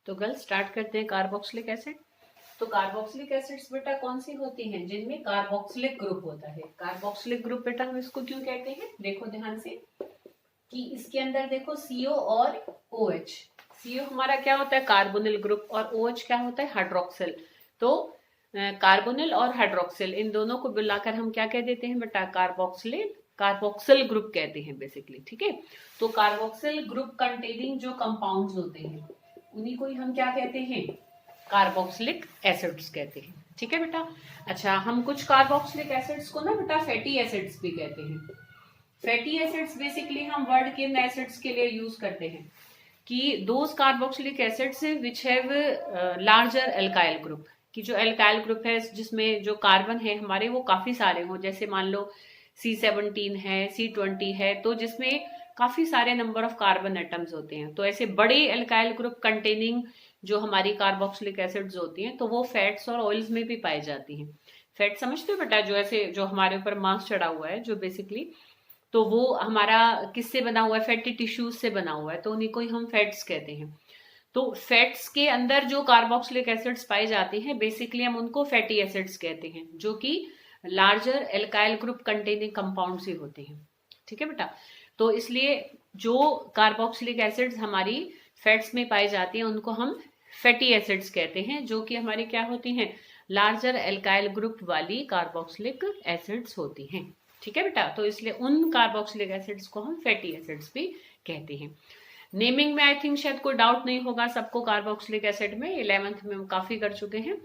तो girls start करते हैं कार्बोक्सिलिक एसिड। तो कार्बोक्सिलिक एसिड्स बेटा कौन सी होती हैं? जिनमें कार्बोक्सिलिक ग्रुप होता है। कार्बोक्सिलिक ग्रुप बेटा हम इसको क्यों कहते हैं? देखो ध्यान से कि इसके अंदर देखो CO और OH। CO हमारा क्या होता है? Carbonyl group. और OH क्या होता है? हाइड्रोक्सिल। तो कार्बोनिल और हाइड्रोक्सिल इन दोनों को मिलाकर हम क्या कह देते हैं बेटा? कार्बोक्सिल ग्रुप कहते हैं बेसिकली। ठीक है, तो कार्बोक्सिल ग्रुप कंटेनिंग जो कंपाउंड्स होते हैं उन्हीं को ही हम क्या कहते हैं? कार्बोक्सिलिक एसिड्स कहते हैं। ठीक है बेटा। अच्छा, हम कुछ कार्बोक्सिलिक एसिड्स को ना बेटा फैटी एसिड्स भी कहते हैं। फैटी एसिड्स बेसिकली हम वर्ड किन एसिड्स के लिए यूज करते हैं कि those carboxylic acids which have larger alkyl group, कि जो एल्काइल ग्रुप है जिसमें जो कार्बन है हमारे वो काफी सारे हो, जैसे मान लो C17 है, C20 है, तो जिसमें काफी सारे नंबर ऑफ कार्बन एटम्स होते हैं। तो ऐसे बड़े एल्काइल ग्रुप कंटेनिंग जो हमारी कार्बोक्सिलिक एसिड्स होती हैं तो वो फैट्स और ऑयल्स में भी पाई जाती हैं। फैट समझते हो बेटा? जो ऐसे जो हमारे ऊपर मांस चढ़ा हुआ है जो बेसिकली, तो वो हमारा किससे बना हुआ है? फैटी टिश्यूज से बना हुआ है, तो उन्हीं को ही हम फैट्स कहते हैं। तो फैट्स के अंदर जो कार्बोक्सिलिक एसिड्स पाए जाते हैं बेसिकली हम उनको फैटी एसिड्स कहते हैं, जो कि larger alkyl group containing compound से होते हैं। ठीक है बेटा। तो इसलिए जो कार्बोक्सिलिक एसिड्स हमारी फैट्स में पाई जाती हैं उनको हम फैटी एसिड्स कहते हैं, जो कि हमारी क्या होती हैं? लार्जर एल्काइल ग्रुप वाली कार्बोक्सिलिक एसिड्स होती हैं। ठीक है बेटा। तो इसलिए उन कार्बोक्सिलिक एसिड्स को हम फैटी एसिड्स भी कहते हैं। नेमिंग में आई थिंक शायद कोई डाउट नहीं होगा सबको कार्बोक्सिलिक एसिड में। 11th में हम काफी कर चुके हैं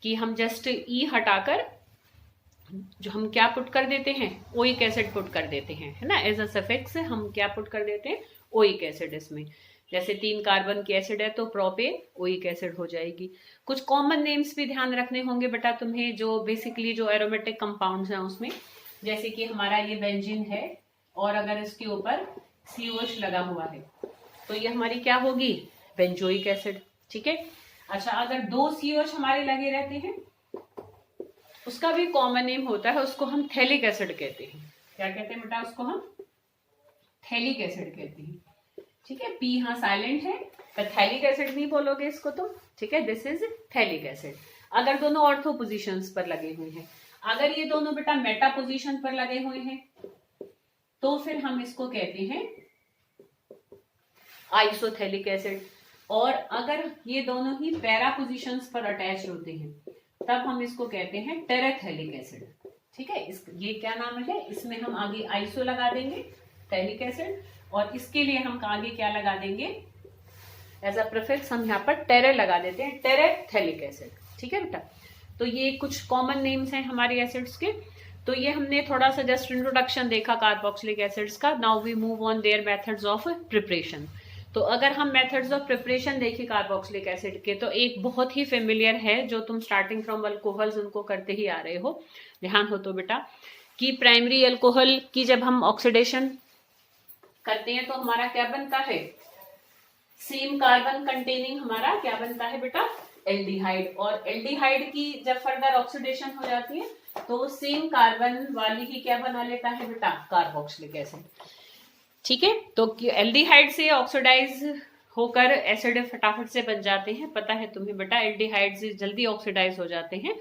कि हम जस्ट ई हटाकर जो हम क्या पुट कर देते हैं? ओइक एसिड पुट कर देते हैं, है ना। एज अ सफिक्स हम क्या पुट कर देते हैं? Oic acid. इसमें जैसे 3 कार्बन की एसिड है तो प्रोपेन ओइक एसिड हो जाएगी। कुछ कॉमन नेम्स भी ध्यान रखने होंगे बेटा तुम्हें, जो बेसिकली जो एरोमेटिक कंपाउंड्स हैं उसमें, जैसे कि हमारा ये बेंजीन है और अगर इसके ऊपर COH लगा हुआ है तो ये हमारी क्या होगी? Benzoic acid. ठीक है। अच्छा, अगर 2 COH हमारे लगे रहते हैं उसका भी कॉमन नेम होता है, उसको हम थैलिक एसिड कहते हैं। क्या कहते हैं बेटा? उसको हम थैलिक एसिड कहते हैं। ठीक है, P यहाँ साइलेंट है पर थैलिक एसिड नहीं बोलोगे इसको तुम। ठीक है, दिस इज थैलिक एसिड। अगर दोनों ऑर्थो पोजिशंस पर लगे हुए हैं, अगर ये दोनों बेटा मेटा पोजीशन पर लगे हुए हैं तो फिर हम इसको कहते हैं आइसोथैलिक एसिड। और अगर ये दोनों ही पैरा पोजीशंस पर अटैच होते हैं तब हम इसको कहते हैं टेराथैलिक एसिड। ठीक है, ये क्या नाम है? इसमें हम आगे आइसो लगा देंगे थैलिक एसिड, और इसके लिए हम आगे क्या लगा देंगे? एज अ प्रीफिक्स हम यहाँ पर टेरे लगा देते हैं, टेराथैलिक एसिड। ठीक है बेटा। तो ये कुछ कॉमन नेम्स हैं हमारे एसिड्स के। तो ये हमने थोड़ा सा जस्ट इंट्रोडक्शन देखा कार्बोक्सिलिक एसिड्स का। Now we move on their methods of preparation. तो अगर हम मेथड्स ऑफ प्रिपरेशन देखें कार्बोक्सिलिक एसिड के, तो एक बहुत ही फेमिलियर है जो तुम स्टार्टिंग फ्रॉम अल्कोहल्स उनको करते ही आ रहे हो। ध्यान हो तो बेटा कि प्राइमरी अल्कोहल की जब हम ऑक्सीडेशन करते हैं तो हमारा क्या बनता है? सेम कार्बन कंटेनिंग हमारा क्या बनता है बेटा? एल्डिहाइड। और एल्डिहाइड की जब फर्दर ऑक्सीडेशन हो जाती है तो सेम कार्बन वाली ही क्या बना लेता है बेटा? Carboxylic acid. ठीक है, तो एल्डिहाइड से ऑक्सीडाइज होकर एसिड फटाफट से बन जाते हैं। पता है तुम्हें बेटा एल्डिहाइड से जल्दी ऑक्सीडाइज हो जाते हैं।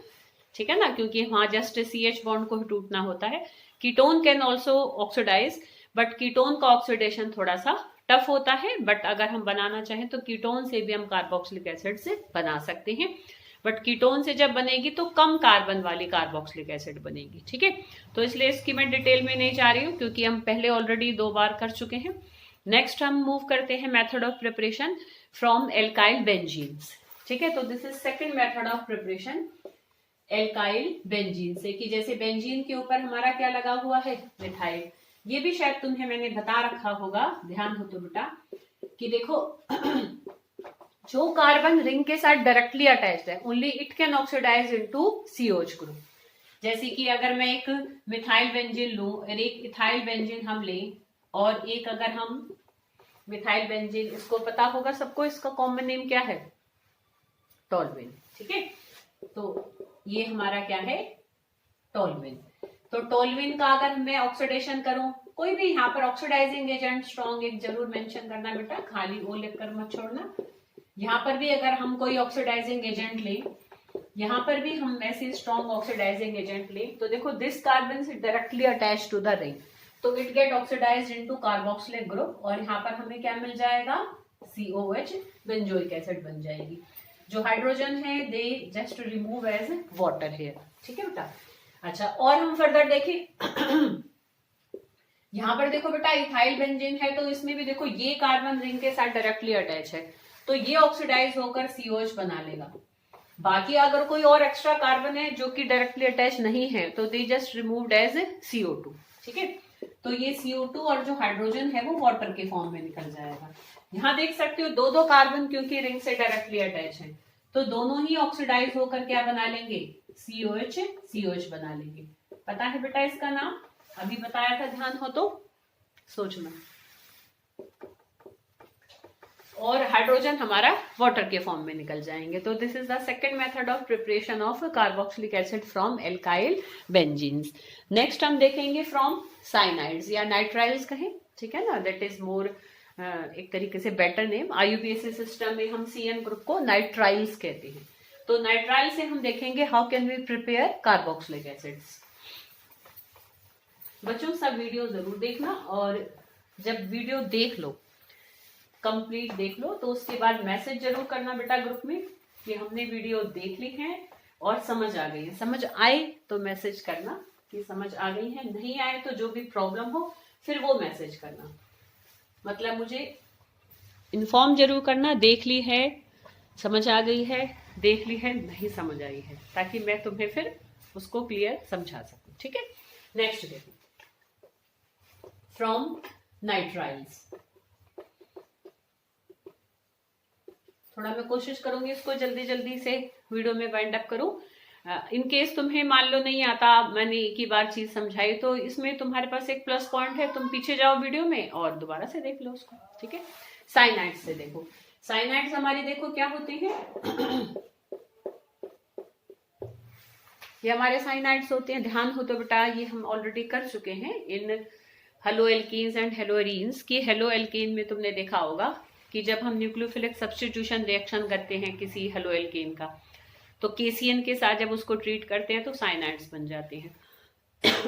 ठीक है ना, क्योंकि वहां जस्ट CH बॉन्ड को ही टूटना होता है। Ketone can also oxidise, but ketone का ऑक्सीडेशन थोड़ा सा टफ होता है। बट अगर हम बनाना चाहें तो कीटोन से भी हम कार्बोक्सिलिक एसिड से बना सकते हैं। बट कीटोन से जब बनेगी तो कम कार्बन वाली कार्बोक्सिलिक एसिड बनेगी। ठीक है, तो इसलिए इसकी मैं डिटेल में नहीं जा रही हूँ क्योंकि हम पहले ऑलरेडी 2 बार कर चुके हैं। नेक्स्ट हम मूव करते हैं method of preparation from alkyl benzenes. ठीक है, तो this is second method of preparation alkyl benzene से, कि जैसे बेंजीन के ऊपर हमारा क्या लगा हुआ है? मिथाइल। ये भी शायद तुम्हें मैंने बता रखा होगा, ध्यान हो तो बेटा कि देखो जो कार्बन रिंग के साथ डायरेक्टली अटैच्ड है only it can oxidise into COH group. जैसे कि अगर मैं एक मिथाइल बेंजीन लूं और एक इथाइल बेंजीन हम लें, और एक अगर हम मिथाइल बेंजीन, इसको पता होगा सबको इसका कॉमन नेम क्या है? टोल्यूइन। ठीक है, तो ये हमारा क्या है? टोल्यूइन। तो टोल्यूइन का अगर मैं ऑक्सीडेशन करूं, कोई भी यहाँ पर ऑक्सीडाइजिंग एजेंट स्ट्रॉन्ग एक जरूर मेंशन करना बेटा, खाली O लिखकर मत छोड़ना। यहाँ पर भी अगर हम कोई ऑक्सीडाइजिंग एजेंट लें, यहाँ पर भी हम ऐसे स्ट्रॉन्ग ऑक्सीडाइजिंग एजेंट लें, तो देखो this carbon is directly attach to the ring, तो it get oxidized into carboxylic group, और यहाँ पर हमें क्या मिल जाएगा, COH, बेंजोइक एसिड बन जाएगी। जो हाइड्रोजन है they just remove as water here. ठीक है बेटा। अच्छा, और हम फर्दर देखें यहाँ पर देखो बेटा इथाइल बेंजीन है, तो इसमें भी देखो ये कार्बन रिंग के साथ डायरेक्टली अटैच है, तो ये ऑक्सीडाइज होकर COH बना लेगा। बाकी अगर कोई और एक्स्ट्रा कार्बन है जो कि डायरेक्टली अटैच नहीं है, तो they just removed as CO2। ठीक है, तो ये CO2 और जो हाइड्रोजन है वो वाटर के फॉर्म में निकल जाएगा। यहाँ देख सकते हो दो दो कार्बन क्योंकि रिंग से डायरेक्टली अटैच है, तो दोनों ही ऑक्सीडाइज होकर क्या बना लेंगे, COH बना लेंगे। पता है बेटा इसका नाम, अभी बताया था, ध्यान हो तो सोचना। और हाइड्रोजन हमारा वाटर के फॉर्म में निकल जाएंगे। तो this is the second method of preparation of carboxylic acid from alkyl benzenes. Next हम देखेंगे फ्रॉम साइनाइड्स या नाइट्राइल्स कहें, ठीक है ना, दैट इज मोर एक तरीके से बेटर नेम। IUPAC सिस्टम में हम CN ग्रुप को नाइट्राइल्स कहते हैं। तो नाइट्राइल से हम देखेंगे how can we prepare carboxylic acids. बच्चों सब वीडियो जरूर देखना, और जब वीडियो देख लो, कंप्लीट देख लो, तो उसके बाद मैसेज जरूर करना बेटा ग्रुप में कि हमने वीडियो देख ली है और समझ आ गई है। समझ आए तो मैसेज करना कि समझ आ गई है, नहीं आए तो जो भी प्रॉब्लम हो फिर वो मैसेज करना, मतलब मुझे इन्फॉर्म जरूर करना, देख ली है, समझ आ गई है, देख ली है, नहीं समझ आई है, ताकि मैं तुम्हें फिर उसको क्लियर समझा सकूं। ठीक है, नेक्स्ट देखो फ्रॉम नाइट्राइल्स। थोड़ा मैं कोशिश करूंगी इसको जल्दी जल्दी से वीडियो में वाइंड अप करूं। इन केस तुम्हें मान लो नहीं आता, मैंने एक ही बार चीज समझाई, तो इसमें तुम्हारे पास एक प्लस पॉइंट है, तुम पीछे जाओ वीडियो में और दोबारा से देख लो उसको। ठीक है, साइनाइड्स से देखो। साइनाइड्स हमारे देखो क्या होते हैं, ये हमारे साइनाइड्स होते हैं। ध्यान हो तो बेटा ये हम ऑलरेडी कर चुके हैं in hello alkenes and hello arenes की। हेलो एल्कीन में तुमने देखा होगा कि जब हम न्यूक्लियोफिलिक सब्स्टिट्यूशन रिएक्शन करते हैं किसी हेलो एल्कीन का, तो KCN के साथ जब उसको ट्रीट करते हैं तो साइनाइड्स बन जाते हैं।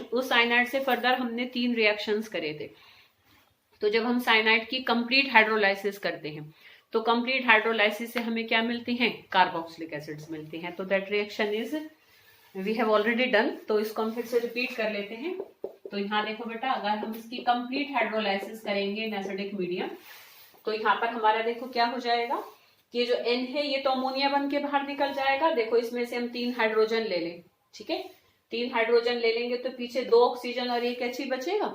उस साइनाइड से फर्दर हमने 3 रिएक्शंस करे थे। तो जब हम साइनाइड की कंप्लीट हाइड्रोलाइसिस करते हैं, तो कंप्लीट हाइड्रोलाइसिस से हमें क्या मिलती हैं, कार्बोक्सिलिक एसिड्स मिलती हैं। तो that reaction is we have already done, तो इसको हम फिर से रिपीट कर लेते हैं। तो यहाँ देखो बेटा, अगर हम इसकी कंप्लीट हाइड्रोलाइसिस करेंगे इन एसिडिक मीडियम, तो यहाँ पर हमारा देखो क्या हो जाएगा कि जो N है ये तो अमोनिया बन के बाहर निकल जाएगा। देखो इसमें से हम 3 हाइड्रोजन ले लें, ठीक है, 3 हाइड्रोजन ले लेंगे तो पीछे 2 ऑक्सीजन और 1 H बचेगा।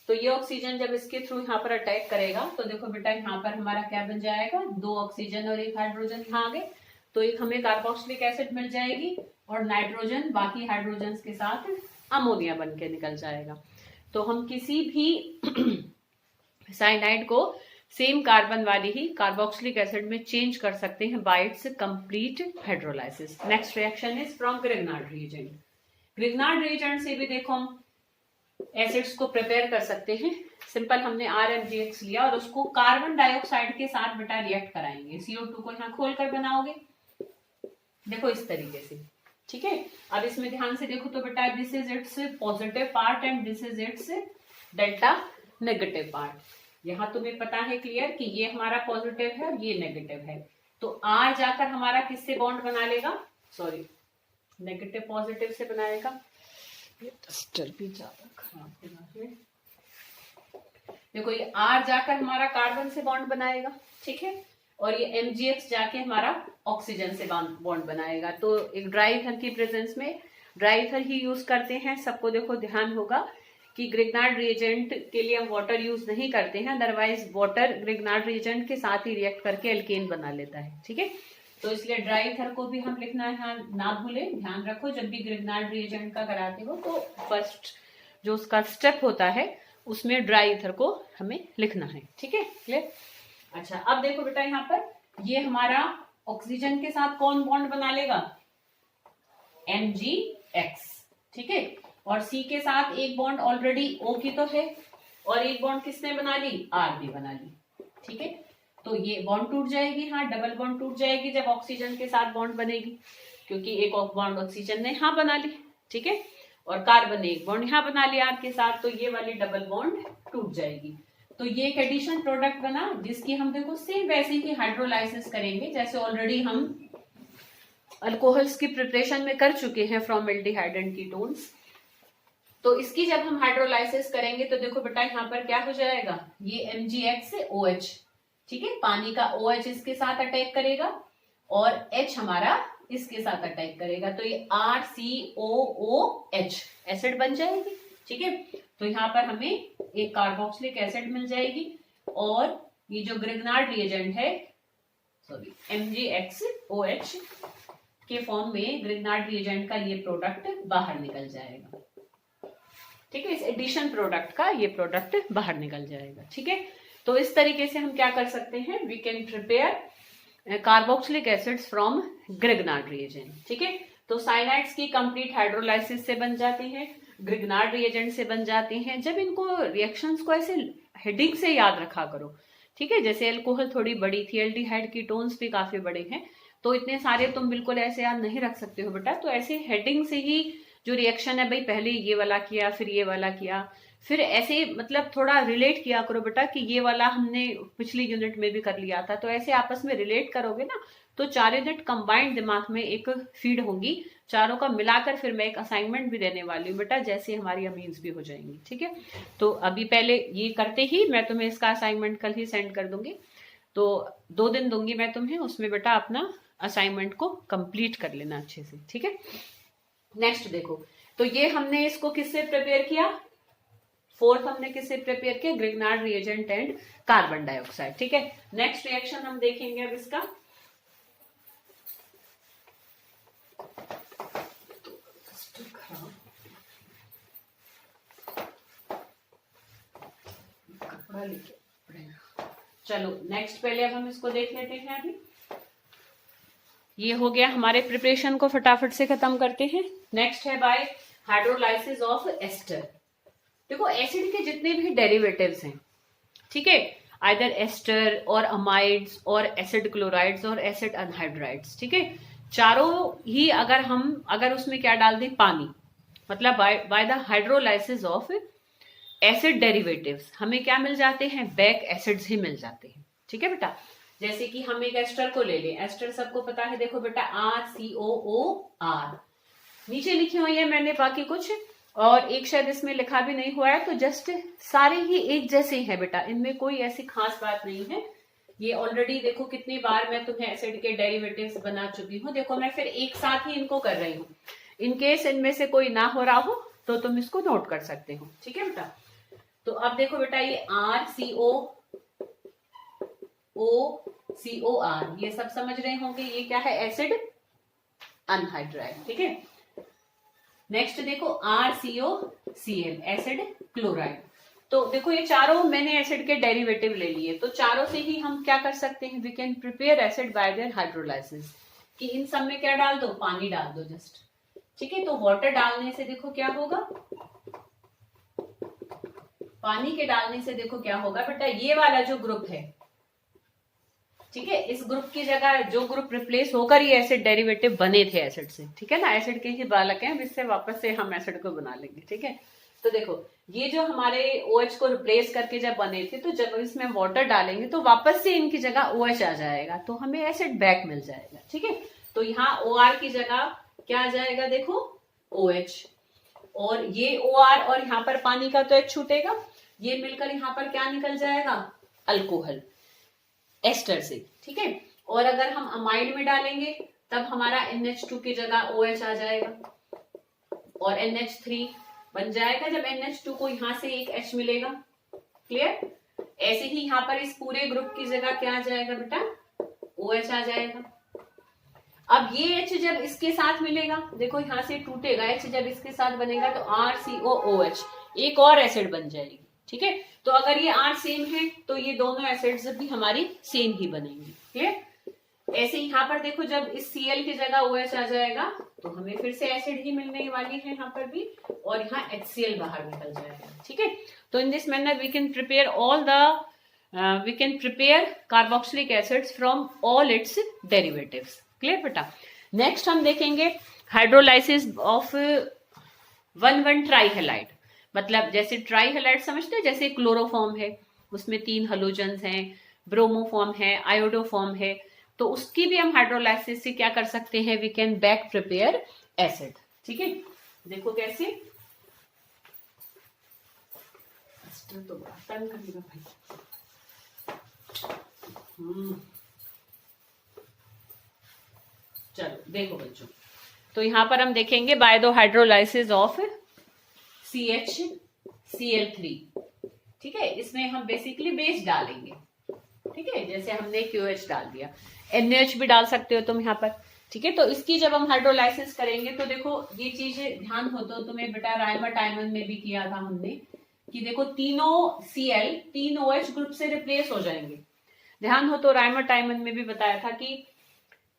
तो ये ऑक्सीजन जब इसके थ्रू यहाँ पर अटैक करेगा, तो देखो बेटा यहाँ पर हमारा क्या बन जाएगा, 2 ऑक्सीजन और 1 हाइड्रोजन यहाँ आ गए, तो एक हमें कार्बोक्सिलिक एसिड मिल जाएगी, और नाइट्रोजन बाकी हाइड्रोजन के साथ अमोनिया बन के निकल जाएगा। तो हम किसी भी साइनाइड को सेम कार्बन वाली ही कार्बोक्सिलिक एसिड में चेंज कर सकते हैं bye it's complete hydrolysis. Next reaction is from Grignard reagent. Grignard reagent से भी देखो हम एसिड्स को प्रिपेयर कर सकते हैं। सिंपल हमने RMGX लिया और उसको कार्बन डाइऑक्साइड के साथ बेटा रिएक्ट कराएंगे। CO2 को यहाँ खोल कर बनाओगे, देखो इस तरीके से, ठीक है। अब इसमें ध्यान से देखो तो बेटा this is it's positive part and this is it's delta negative part. यहाँ तुम्हें पता है क्लियर कि ये हमारा पॉजिटिव है और ये नेगेटिव है, तो R जाकर हमारा किससे बॉन्ड बना लेगा, सॉरी नेगेटिव पॉजिटिव से बनाएगा। ये डस्टर भी ज्यादा खराब है, देखो ये R जाकर हमारा कार्बन से बॉन्ड बनाएगा, ठीक है, और ये MgX जाके हमारा ऑक्सीजन से बॉन्ड बनाएगा। तो एक ड्राई ईथर की प्रेजेंस में ड्राई ईथर ही यूज करते हैं। सबको देखो ध्यान होगा कि ग्रिग्नार्ड रिएजेंट के लिए हम वाटर यूज नहीं करते हैं, अदरवाइज वाटर ग्रिग्नार्ड रिएजेंट के साथ ही रिएक्ट करके एल्केन बना लेता है, ठीक है। तो इसलिए ड्राई ईथर को भी हम लिखना है, ना भूले, ध्यान रखो जब भी ग्रिग्नार्ड रिएजेंट का कराते हो तो फर्स्ट जो उसका स्टेप होता है उसमें ड्राई ईथर को हमें लिखना है, ठीक है, क्लियर। अच्छा अब देखो बेटा यहाँ पर ये हमारा ऑक्सीजन के साथ कौन बॉन्ड बना लेगा, MgX, ठीक है, और C के साथ एक बॉन्ड ऑलरेडी O की तो है, और एक बॉन्ड किसने बना ली, R भी बना ली, ठीक है। तो ये बॉन्ड टूट जाएगी, हाँ डबल बॉन्ड टूट जाएगी जब ऑक्सीजन के साथ बॉन्ड बनेगी, क्योंकि एक बॉन्ड ऑक्सीजन ने यहाँ बना ली, ठीक है, और कार्बन ने एक बॉन्ड यहाँ बना लिया R के साथ, तो ये वाली डबल बॉन्ड टूट जाएगी। तो ये एक एडिशन प्रोडक्ट बना, जिसकी हम देखो सेम वैसे ही हाइड्रोलाइसिस करेंगे जैसे ऑलरेडी हम अल्कोहल्स की प्रिपरेशन में कर चुके हैं फ्रॉम एल्डिहाइड एंड कीटोन्स। तो इसकी जब हम हाइड्रोलाइसिस करेंगे तो देखो बेटा यहाँ पर क्या हो जाएगा, ये MgX ठीक है, पानी का OH इसके साथ अटैक करेगा और H हमारा इसके साथ अटैक करेगा, तो ये RCOOH एसिड बन जाएगी, ठीक है। तो यहाँ पर हमें एक कार्बोक्सिलिक एसिड मिल जाएगी और ये जो ग्रिग्नार्ड रिएजेंट है सॉरी MgXOH के फॉर्म में ग्रिग्नार्ड रिएजेंट का ये प्रोडक्ट बाहर निकल जाएगा, ठीक है, इस एडिशन प्रोडक्ट का ये प्रोडक्ट बाहर निकल जाएगा, ठीक है। तो इस तरीके से हम क्या कर सकते हैं, we can prepare carboxylic acids from Grignard reagent, ठीक है। तो साइनाइड्स की कंप्लीट हाइड्रोलाइसिस से बन जाते हैं, ग्रिग्नार्ड रिएजेंट से बन जाते हैं। जब इनको रिएक्शंस को ऐसे हेडिंग से याद रखा करो, ठीक है, जैसे अल्कोहल थोड़ी बड़ी थी, एल्डिहाइड कीटोन्स भी काफी बड़े हैं, तो इतने सारे तुम बिल्कुल ऐसे याद नहीं रख सकते हो बेटा। तो ऐसे हेडिंग से ही जो रिएक्शन है भाई पहले ये वाला किया फिर ये वाला किया, फिर ऐसे मतलब थोड़ा रिलेट किया करो बेटा कि ये वाला हमने पिछली यूनिट में भी कर लिया था, तो ऐसे आपस में रिलेट करोगे ना तो 4 यूनिट कंबाइंड दिमाग में एक फीड होंगी, चारों का मिलाकर फिर मैं एक असाइनमेंट भी देने वाली हूँ बेटा, जैसे हमारी अमीन्स भी हो जाएंगी, ठीक है। तो अभी पहले ये करते ही मैं तुम्हें इसका असाइनमेंट कल ही सेंड कर दूंगी, तो 2 दिन दूंगी मैं तुम्हें, उसमें बेटा अपना असाइनमेंट को कंप्लीट कर लेना अच्छे से, ठीक है। नेक्स्ट देखो, तो ये हमने इसको किससे प्रिपेयर किया, फोर्थ हमने किससे प्रिपेयर किया, Grignard reagent and carbon dioxide, ठीक है। नेक्स्ट रिएक्शन हम देखेंगे अब इसका, कपड़ा लेके चलो नेक्स्ट पहले अब हम इसको देख लेते हैं। अभी ये हो गया, हमारे प्रिपरेशन को फटाफट से खत्म करते हैं। नेक्स्ट है बाय हाइड्रोलाइसिस ऑफ एस्टर। देखो एसिड के जितने भी डेरिवेटिव्स हैं, ठीक है, आइदर एस्टर और अमाइड्स और एसिड क्लोराइड्स और एसिड अनहाइड्राइड्स, ठीक है, चारों ही अगर उसमें क्या डाल दें, पानी, मतलब by the hydrolysis of acid derivatives हमें क्या मिल जाते हैं, बैक एसिड्स ही मिल जाते हैं, ठीक है बेटा। जैसे कि हम एक एस्टर को ले लें, एस्टर सबको पता है, देखो बेटा RCOOR नीचे लिखी हुई है मैंने, बाकी कुछ और एक शायद इसमें लिखा भी नहीं हुआ है, तो जस्ट सारे ही एक जैसे ही है बेटा, इनमें कोई ऐसी खास बात नहीं है। ये ऑलरेडी देखो कितनी बार मैं तुम्हें एसिड के डेरिवेटिव्स बना चुकी हूँ, देखो मैं फिर एक साथ ही इनको कर रही हूँ, इनकेस इनमें से कोई ना हो रहा हो तो तुम इसको नोट कर सकते हो, ठीक है बेटा। तो अब देखो बेटा ये RCOOR ये सब समझ रहे होंगे, ये क्या है, एसिड अनहाइड्राइड, ठीक है। नेक्स्ट देखो RCOCl एसिड क्लोराइड। तो देखो ये चारों मैंने एसिड के डेरिवेटिव ले लिए, तो चारों से ही हम क्या कर सकते हैं, we can prepare acid by their hydrolysis, कि इन सब में क्या डाल दो, पानी डाल दो जस्ट, ठीक है। तो वाटर डालने से देखो क्या होगा, पानी के डालने से देखो क्या होगा बेटा, ये वाला जो ग्रुप है, ठीक है, इस ग्रुप की जगह जो ग्रुप रिप्लेस होकर ये एसिड डेरिवेटिव बने थे एसिड से, ठीक है ना, एसिड के ही बालक हैं, इससे वापस से हम एसिड को बना लेंगे, ठीक है। तो देखो ये जो हमारे OH को रिप्लेस करके जब बने थे, तो जब इसमें वाटर डालेंगे तो वापस से इनकी जगह OH आ जाएगा, तो हमें एसिड बैक मिल जाएगा, ठीक है। तो यहाँ OR की जगह क्या आ जाएगा, देखो OH, और ये OR और यहाँ पर पानी का तो H छूटेगा, ये मिलकर यहाँ पर क्या निकल जाएगा, अल्कोहल एस्टर से, ठीक है। और अगर हम अमाइड में डालेंगे तब हमारा NH2 की जगह OH आ जाएगा और NH3 बन जाएगा, जब NH2 को यहाँ से एक H मिलेगा, क्लियर। ऐसे ही यहाँ पर इस पूरे ग्रुप की जगह क्या आ जाएगा बेटा, OH आ जाएगा। अब ये H जब इसके साथ मिलेगा, देखो यहाँ से टूटेगा, H जब इसके साथ बनेगा तो RCOOH एक और एसिड बन जाएगी, ठीक है। तो अगर ये R सेम है तो ये दोनों एसिड्स भी हमारी सेम ही बनेंगी, क्लियर। ऐसे यहाँ पर देखो जब इस Cl की जगह OH आ जाएगा तो हमें फिर से एसिड ही मिलने वाली है यहाँ पर भी, और यहाँ HCl बाहर निकल जाएगा, ठीक है। तो in this manner we can prepare all the we can prepare carboxylic acids from all its derivatives. Clear बेटा? नेक्स्ट हम देखेंगे हाइड्रोलाइसिस ऑफ 1,1 ट्राईहेलाइड. मतलब जैसे ट्राईहेलाइड समझते हैं, जैसे क्लोरोफॉर्म है उसमें 3 हेलोजन्स हैं, ब्रोमोफॉर्म है, आयोडोफॉर्म है, तो उसकी भी हम हाइड्रोलाइसिस से क्या कर सकते हैं, we can back prepare acid. ठीक है, देखो कैसे. तो टर्न करेगा भाई. चलो देखो बच्चों, तो यहां पर हम देखेंगे by the hydrolysis of CHCl3. ठीक है, इसमें हम बेसिकली बेस डालेंगे. ठीक है, जैसे हमने QH डाल दिया, NH भी डाल सकते हो तुम यहाँ पर. ठीक है, तो इसकी जब हम हाइड्रोलाइसिस करेंगे तो देखो ये चीजें ध्यान हो तो तुम्हें बेटा राइमर टाइमन में भी किया था हमने कि देखो तीनों Cl 3 OH ग्रुप से रिप्लेस हो जाएंगे. ध्यान हो तो राइमर टाइमन में भी बताया था कि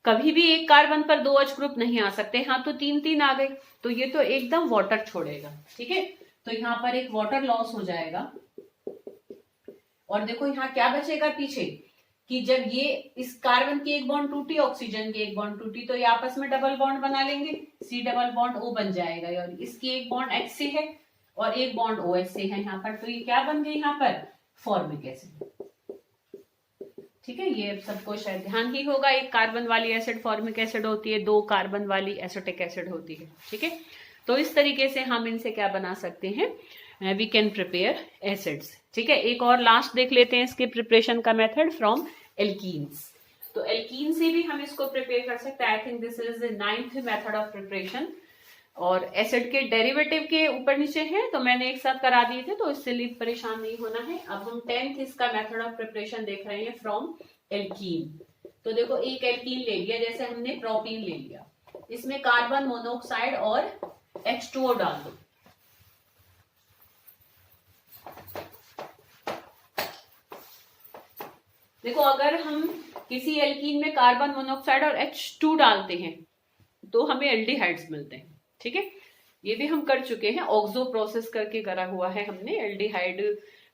कभी भी एक कार्बन पर 2 OH ग्रुप नहीं आ सकते. हाँ, तो 3 आ गए तो ये तो एकदम वाटर छोड़ेगा. ठीक है, तो यहाँ पर एक वाटर लॉस हो जाएगा. और देखो यहाँ क्या बचेगा पीछे कि जब ये इस कार्बन की एक बॉन्ड टूटी, ऑक्सीजन की एक बॉन्ड टूटी, तो ये आपस में डबल बॉन्ड बना लेंगे, C डबल बॉन्ड O बन जाएगा. और इसकी एक बॉन्ड H से है और एक बॉन्ड OH से है यहाँ पर, तो ये क्या बन गई यहाँ पर, फॉर्मिक एसिड. ठीक है, ये सबको शायद ध्यान ही होगा. एक कार्बन वाली एसिड फॉर्मिक एसिड होती है, 2 कार्बन वाली एसिटिक एसिड होती है. ठीक है, तो इस तरीके से हम इनसे क्या बना सकते हैं, वी कैन प्रिपेयर एसिड्स. ठीक है, एक और लास्ट देख लेते हैं इसके प्रिपरेशन का मेथड फ्रॉम एल्कीन्स. तो एल्कीन से भी हम इसको प्रिपेयर कर सकते हैं. I think this is the 9th method of preparation. और एसिड के डेरिवेटिव के ऊपर नीचे हैं तो मैंने एक साथ करा दिए थे, तो इससे लिए परेशान नहीं होना है. अब हम 10th इसका मेथड ऑफ प्रिपरेशन देख रहे हैं फ्रॉम एल्कीन. तो देखो एक एल्कीन ले लिया, जैसे हमने प्रोपीन ले लिया, इसमें कार्बन मोनोऑक्साइड और H2O डाल दो. देखो अगर हम किसी एल्कीन में कार्बन मोनोऑक्साइड और H2 डालते हैं तो हमें एल्डिहाइड्स मिलते हैं. ठीक है, ये भी हम कर चुके हैं, ऑक्सो प्रोसेस करके करा हुआ है हमने एल्डिहाइड.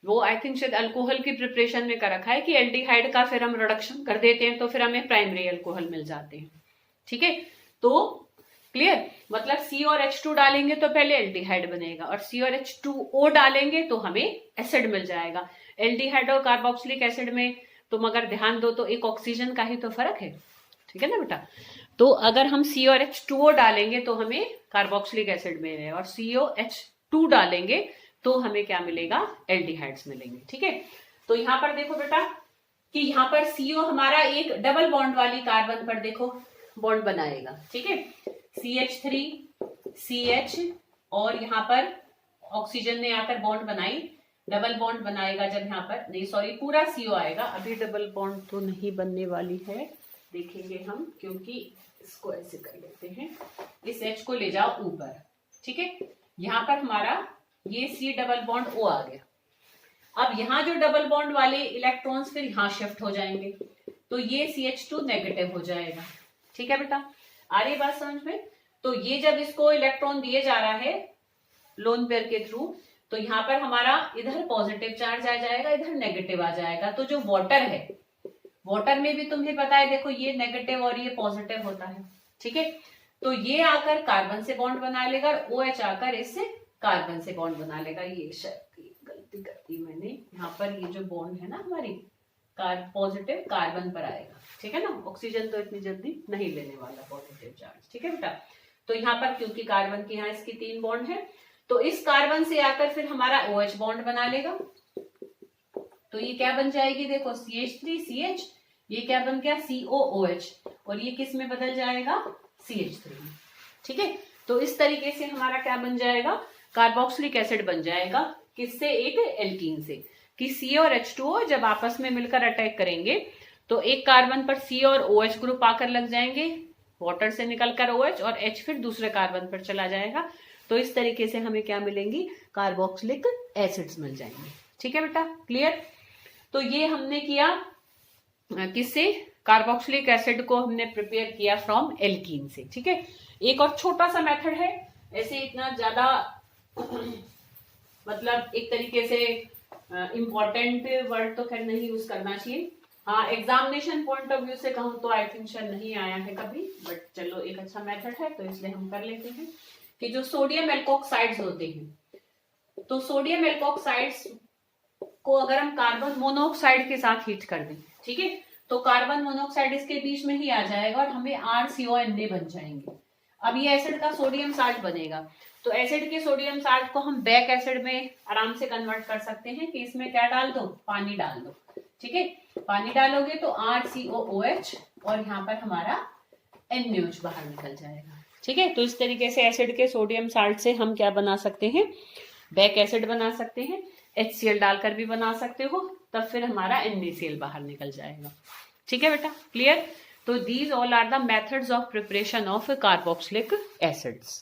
वो आई थिंक शायद अल्कोहल की प्रिपरेशन में कर रखा है कि एल्डिहाइड का फिर हम रिडक्शन कर देते हैं तो फिर हमें प्राइमरी अल्कोहल मिल जाते हैं. ठीक है, तो क्लियर, मतलब C और H2 डालेंगे तो पहले एल्डिहाइड बनेगा और C और H2O डालेंगे तो हमें एसिड मिल जाएगा. एल्डिहाइड और कार्बोक्सिलिक एसिड में तुम अगर ध्यान दो तो एक ऑक्सीजन का ही तो फर्क है. ठीक है ना बेटा, तो अगर हम C और H2O डालेंगे तो हमें कार्बोक्सिलिक एसिड मिलेगा और COH2 डालेंगे तो हमें क्या मिलेगा, एल्डिहाइड्स मिलेंगे. ठीक है, तो यहाँ पर देखो बेटा कि यहाँ पर CO हमारा एक डबल बॉन्ड वाली कार्बन पर देखो बॉन्ड बनाएगा. ठीक है, CH3 CH और यहाँ पर ऑक्सीजन ने आकर बॉन्ड बनाई, डबल बॉन्ड बनाएगा. जब यहाँ पर नहीं सॉरी पूरा CO आएगा, अभी डबल बॉन्ड तो नहीं बनने वाली है, देखेंगे हम, क्योंकि इसको ऐसे कर लेते हैं, इस H को ले जाओ ऊपर. ठीक है, यहाँ पर हमारा ये C डबल बॉन्ड O आ गया. अब यहाँ जो डबल बॉन्ड वाले इलेक्ट्रॉन्स फिर यहाँ शिफ्ट हो जाएंगे तो ये CH2 नेगेटिव हो जाएगा. ठीक है बेटा, आ रही बात समझ में? तो ये जब इसको इलेक्ट्रॉन दिए जा रहा है लोन पेयर के थ्रू, तो यहाँ पर हमारा इधर पॉजिटिव चार्ज आ जाएगा, इधर नेगेटिव आ जाएगा. तो जो वाटर है, वाटर में भी तुम्हें पता है देखो ये नेगेटिव और ये पॉजिटिव होता है. ठीक है, तो ये आकर कार्बन से बॉन्ड बना लेगा और OH आकर इससे कार्बन से बॉन्ड बना लेगा. ये शायद गलती कर दी मैंने, यहाँ पर ये जो बॉन्ड है ना हमारी पॉजिटिव कार्बन पर आएगा. ठीक है ना, ऑक्सीजन तो इतनी जल्दी नहीं लेने वाला पॉजिटिव चार्ज. ठीक है बेटा, तो यहाँ पर क्योंकि कार्बन की यहाँ इसकी 3 बॉन्ड है तो इस कार्बन से आकर फिर हमारा OH बॉन्ड बना लेगा. तो ये क्या बन जाएगी, देखो CH3 CH, ये क्या बन गया COOH, और ये किस में बदल जाएगा, CH3. ठीक है, तो इस तरीके से हमारा क्या बन जाएगा, कार्बोक्सिलिक एसिड बन जाएगा. किससे, एक एल्कीन से, कि C और H2O जब आपस में मिलकर अटैक करेंगे तो एक कार्बन पर C और OH ग्रुप आकर लग जाएंगे, वाटर से निकलकर OH, और H फिर दूसरे कार्बन पर चला जाएगा. तो इस तरीके से हमें क्या मिलेंगी, कार्बोक्सिलिक एसिड्स मिल जाएंगे. ठीक है बेटा, क्लियर? तो ये हमने किया किससे, कार्बोक्सिलिक एसिड को हमने प्रिपेयर किया फ्रॉम एल्कीन से. ठीक है, एक और छोटा सा मेथड है, ऐसे इतना ज्यादा मतलब एक तरीके से इम्पोर्टेंट वर्ड तो खैर नहीं यूज करना चाहिए। हाँ, एग्जामिनेशन पॉइंट ऑफ व्यू से कहूँ तो आई थिंक शायद नहीं आया है कभी, बट चलो एक अच्छा मेथड है तो इसलिए हम कर लेते हैं कि जो सोडियम एल्कोक्साइड्स होते हैं, तो सोडियम एल्कोक्साइड्स को अगर हम कार्बन मोनोऑक्साइड के साथ हीट कर दें, ठीक है, तो कार्बन मोनोऑक्साइड इसके बीच में ही आ जाएगा और हमें RCONA बन जाएंगे। अब ये एसिड का सोडियम साल्ट बनेगा, तो एसिड के सोडियम साल्ट को हम बैक एसिड में आराम से कन्वर्ट कर सकते हैं कि इसमें क्या डाल दो, पानी डाल दो, ठीक है। पानी डालोगे तो RCOOH और यहाँ पर हमारा NaOH बाहर निकल जाएगा, ठीक है। तो इस तरीके से एसिड के सोडियम साल्ट से हम क्या बना सकते हैं, बैक एसिड बना सकते हैं, HCl डालकर भी बना सकते हो, तब फिर हमारा NaCl बाहर निकल जाएगा, ठीक है बेटा, क्लियर। तो these all are the methods of preparation of carboxylic acids.